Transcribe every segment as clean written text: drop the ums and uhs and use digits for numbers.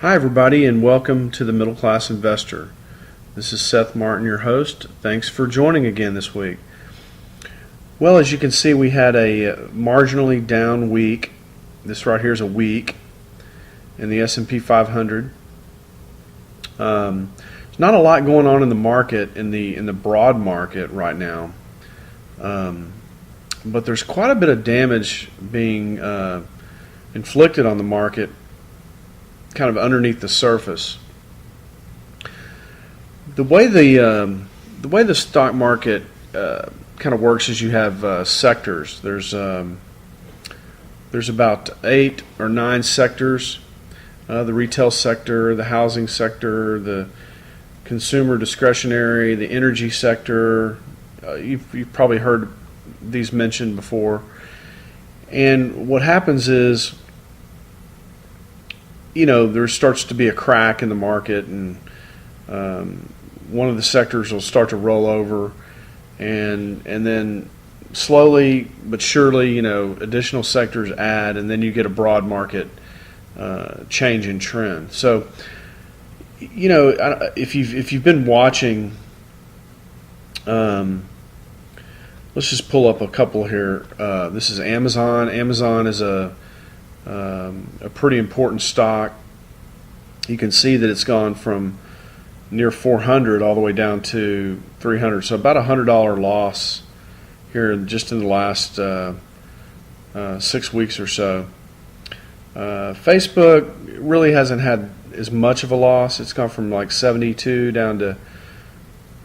Hi everybody, and welcome to the Middle Class Investor. This is Seth Martin, your host. Thanks for joining again this week. Well, as you can see, we had a marginally down week. This right here is a week in the S&P 500. There's not a lot going on in the market, in the broad market right now, but there's quite a bit of damage being inflicted on the market, kind of underneath the surface. The way the stock market kind of works is you have sectors. There's about 8 or 9 sectors: the retail sector, the housing sector, the consumer discretionary, the energy sector. You've probably heard these mentioned before. And what happens is, there starts to be a crack in the market, and one of the sectors will start to roll over, and then slowly but surely, additional sectors add, and then you get a broad market change in trend. So, if you've been watching, let's just pull up a couple here. This is Amazon. Amazon is a pretty important stock. You can see that it's gone from near 400 all the way down to 300, so about $100 loss here just in the last 6 weeks or so. Facebook really hasn't had as much of a loss. It's gone from like 72 down to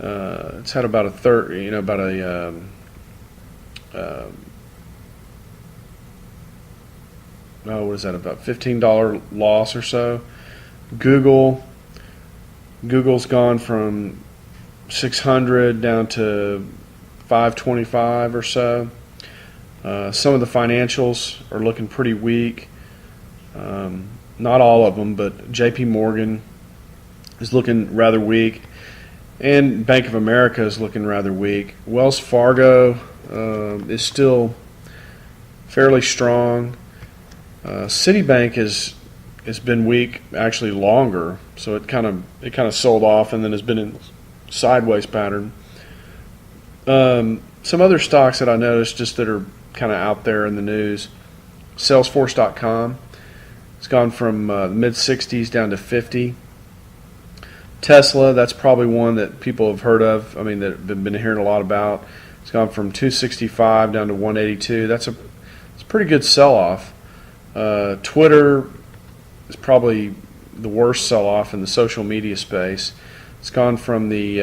it's had about a third, about a what is that, about $15 loss or so. Google's gone from 600 down to 525 or so. Some of the financials are looking pretty weak. Not all of them, but JP Morgan is looking rather weak, and Bank of America is looking rather weak. Wells Fargo is still fairly strong. Citibank has been weak, actually longer, so it kind of sold off and then has been in sideways pattern. Some other stocks that I noticed just that are kind of out there in the news: Salesforce.com. It's gone from mid 60s down to 50. Tesla, that's probably one that people have heard of. I mean, that have been hearing a lot about. It's gone from 265 down to 182. That's a pretty good sell-off. Twitter is probably the worst sell-off in the social media space. It's gone from the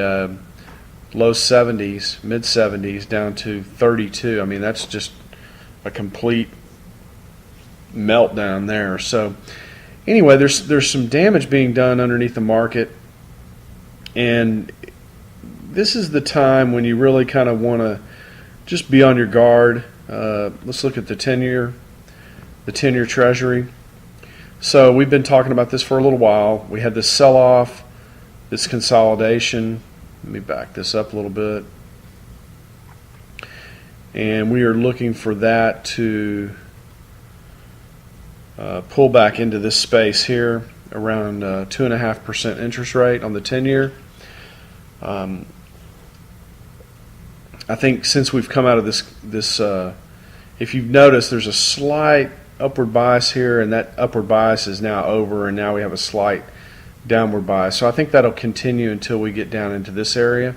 low 70s, mid 70s, down to 32. I mean, that's just a complete meltdown there. So anyway, there's some damage being done underneath the market, and this is the time when you really kind of want to just be on your guard. Let's look at the 10-year Treasury. So we've been talking about this for a little while. We had this sell-off, this consolidation. Let me back this up a little bit. And we are looking for that to pull back into this space here around 2.5% interest rate on the 10-year. I think since we've come out of this, if you've noticed, there's a slight upward bias here, and that upward bias is now over, and now we have a slight downward bias. So I think that'll continue until we get down into this area.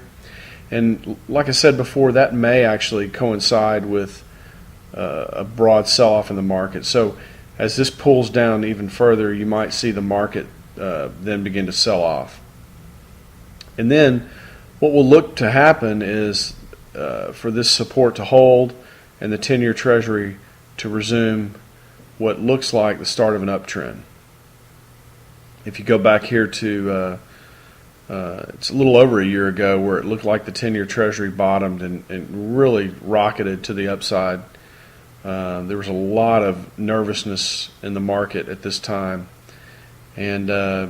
And like I said before, that may actually coincide with a broad sell-off in the market. So as this pulls down even further, you might see the market then begin to sell off. And then what will look to happen is for this support to hold and the 10-year Treasury to resume what looks like the start of an uptrend. If you go back here to it's a little over a year ago, where it looked like the 10-year Treasury bottomed and really rocketed to the upside. There was a lot of nervousness in the market at this time, and I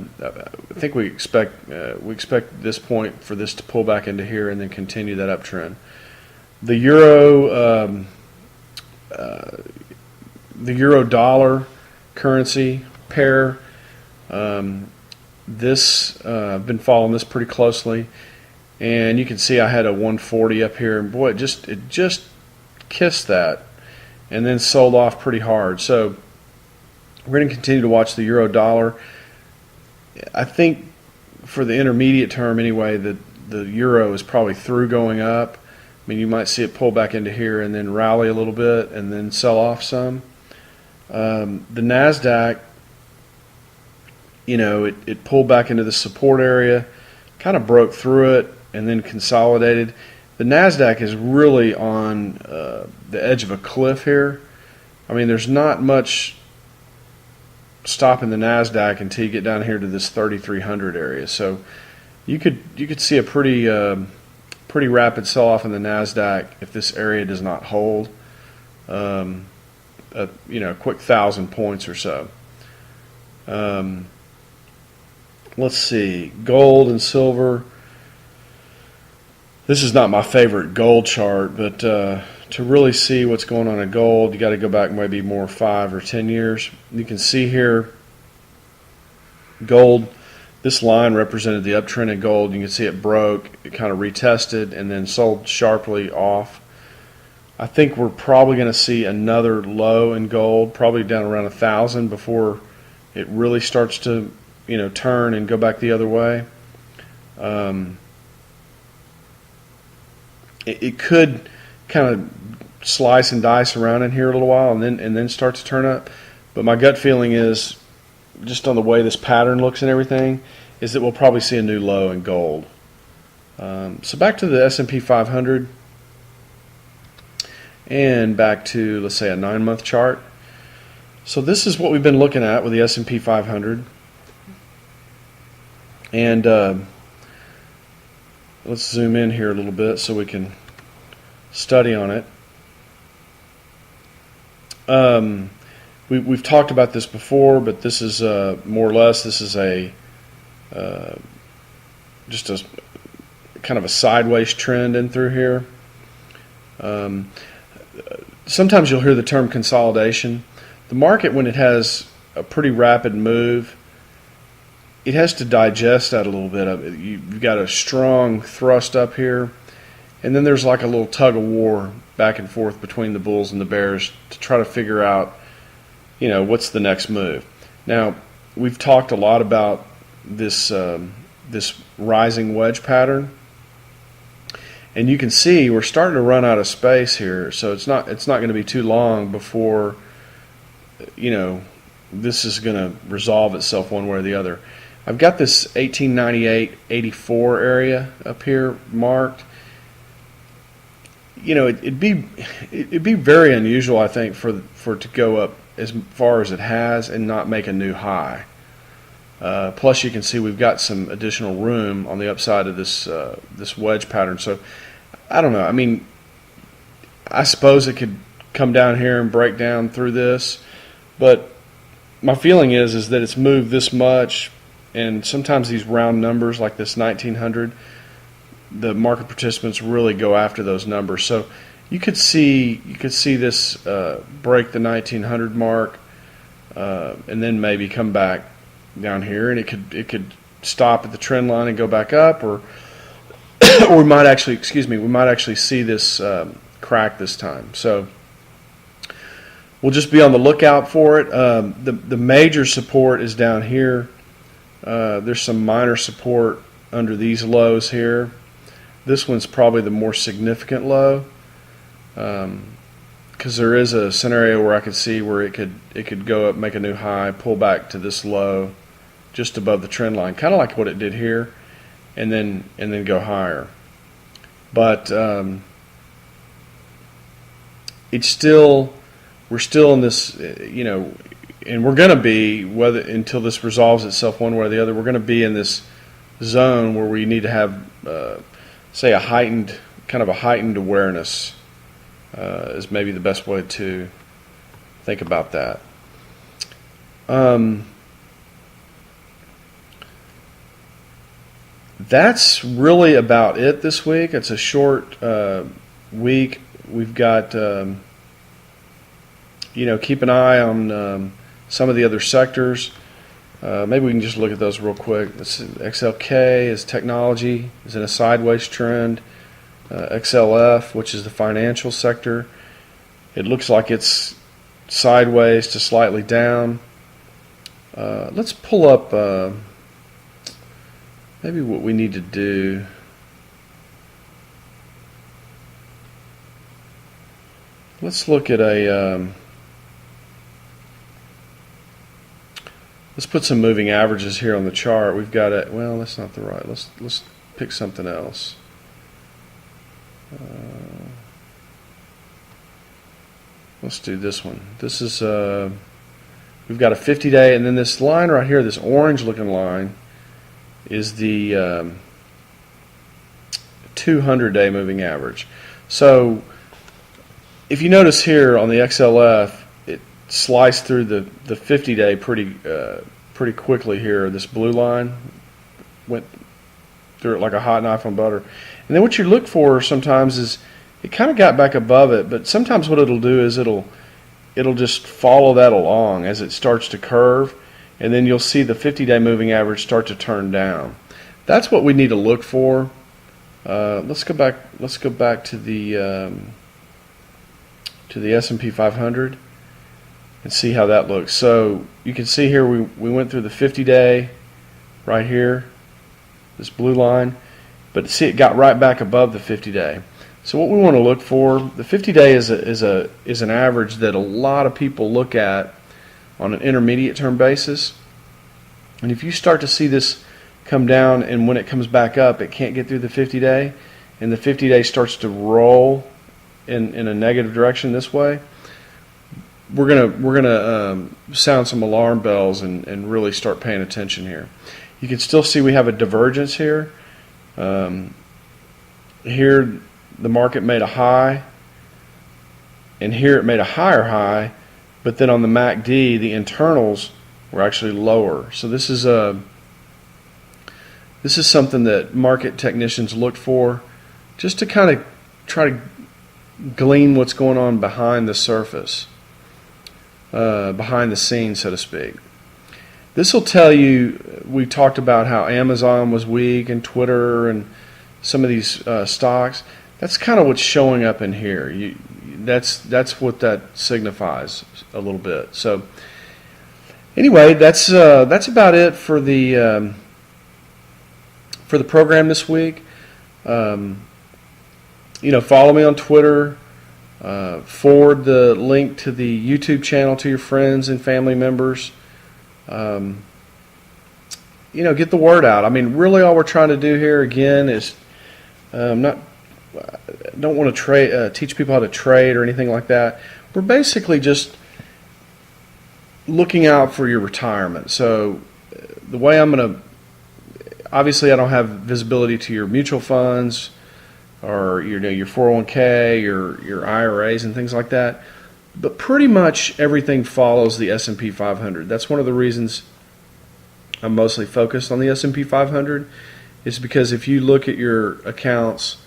think we expect this point for this to pull back into here and then continue that uptrend. The euro dollar currency pair This I've been following this pretty closely, and you can see I had a 140 up here, and boy, it just kissed that, and then sold off pretty hard. So we're going to continue to watch the euro dollar. I think for the intermediate term anyway, the euro is probably through going up. I mean, you might see it pull back into here and then rally a little bit and then sell off some. The NASDAQ, it pulled back into the support area, kind of broke through it, and then consolidated. The NASDAQ is really on the edge of a cliff here. I mean, there's not much stopping the NASDAQ until you get down here to this 3,300 area. So you could see a pretty rapid sell-off in the NASDAQ if this area does not hold. A quick 1,000 points or so. Let's see, gold and silver. This is not my favorite gold chart, but to really see what's going on in gold, you got to go back maybe more 5 or 10 years. You can see here, gold, this line represented the uptrend in gold. You can see it broke, it kind of retested, and then sold sharply off. I think we're probably going to see another low in gold, probably down around 1,000 before it really starts to, turn and go back the other way. It could kind of slice and dice around in here a little while and then start to turn up. But my gut feeling is, just on the way this pattern looks and everything, is that we'll probably see a new low in gold. So back to the S&P 500 and back to, let's say, a 9-month chart. So this is what we've been looking at with the S&P 500. And let's zoom in here a little bit so we can study on it. We've talked about this before, but this is more or less, this is just a kind of a sideways trend in through here. Sometimes you'll hear the term consolidation. The market, when it has a pretty rapid move, it has to digest that a little bit. You've got a strong thrust up here, and then there's like a little tug of war back and forth between the bulls and the bears to try to figure out, what's the next move. Now, we've talked a lot about this this rising wedge pattern, and you can see we're starting to run out of space here. So it's not going to be too long before this is going to resolve itself one way or the other. I've got this 1898-84 area up here marked. It'd be very unusual, I think, for it to go up as far as it has and not make a new high. Plus, you can see we've got some additional room on the upside of this wedge pattern. So, I don't know. I mean, I suppose it could come down here and break down through this, but my feeling is that it's moved this much. And sometimes these round numbers like this 1900, the market participants really go after those numbers. So you could see this break the 1900 mark, and then maybe come back down here, and it could stop at the trend line and go back up, or we might actually see this crack this time. So we'll just be on the lookout for it. The major support is down here. There's some minor support under these lows here. This one's probably the more significant low, because there is a scenario where I could see where it could go up, make a new high, pull back to this low just above the trend line, kind of like what it did here, and then go higher. But we're still in this, and we're going to be, until this resolves itself one way or the other, we're going to be in this zone where we need to have, say, a heightened awareness is maybe the best way to think about that. That's really about it this week. It's a short week. We've got, keep an eye on some of the other sectors. Maybe we can just look at those real quick. XLK is technology, is in a sideways trend. XLF, which is the financial sector, it looks like it's sideways to slightly down. Let's pull up maybe what we need to do. Let's look at a let's put some moving averages here on the chart. We've got it. Well, that's not the right. Let's pick something else. Let's do this one. This is we've got a 50-day, and then this line right here, this orange-looking line, is the 200-day moving average. So if you notice here on the XLF, it sliced through the 50-day pretty quickly here. This blue line went through it like a hot knife on butter. And then what you look for sometimes is it kind of got back above it, but sometimes what it'll do is it'll just follow that along as it starts to curve, and then you'll see the 50-day moving average start to turn down. That's what we need to look for. Let's go back to the S&P 500 and see how that looks. So you can see here we went through the 50-day right here, this blue line, but see it got right back above the 50-day. So what we want to look for, the 50-day is an average that a lot of people look at on an intermediate term basis. And if you start to see this come down, and when it comes back up, it can't get through the 50-day, and the 50-day starts to roll in a negative direction this way, we're gonna sound some alarm bells and really start paying attention here. You can still see we have a divergence here. Here the market made a high, and here it made a higher high, but then on the MACD the internals were actually lower. So this is something that market technicians look for, just to kind of try to glean what's going on behind the surface, behind the scenes, so to speak. This will tell you, we talked about how Amazon was weak and Twitter and some of these stocks. That's kind of what's showing up in here. That's what that signifies a little bit. So anyway, that's about it for the program this week. Follow me on Twitter. Forward the link to the YouTube channel to your friends and family members. Get the word out. I mean, really, all we're trying to do here again is don't want to teach people how to trade or anything like that. We're basically just looking out for your retirement. So the way I'm going to, obviously I don't have visibility to your mutual funds or your 401k, your IRAs and things like that, but pretty much everything follows the S&P 500. That's one of the reasons I'm mostly focused on the S&P 500, is because if you look at your accounts,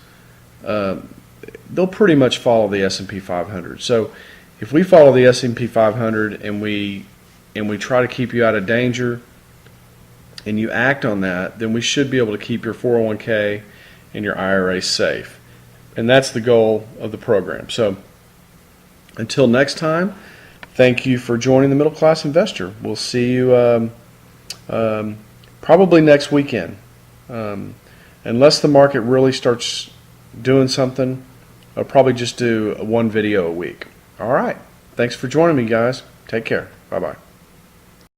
they'll pretty much follow the S&P 500. So if we follow the S&P 500 and we try to keep you out of danger and you act on that, then we should be able to keep your 401k and your IRA safe. And that's the goal of the program. So until next time, thank you for joining the Middle Class Investor. We'll see you probably next weekend. Unless the market really starts doing something, I'll probably just do one video a week. All right. Thanks for joining me, guys. Take care. Bye-bye.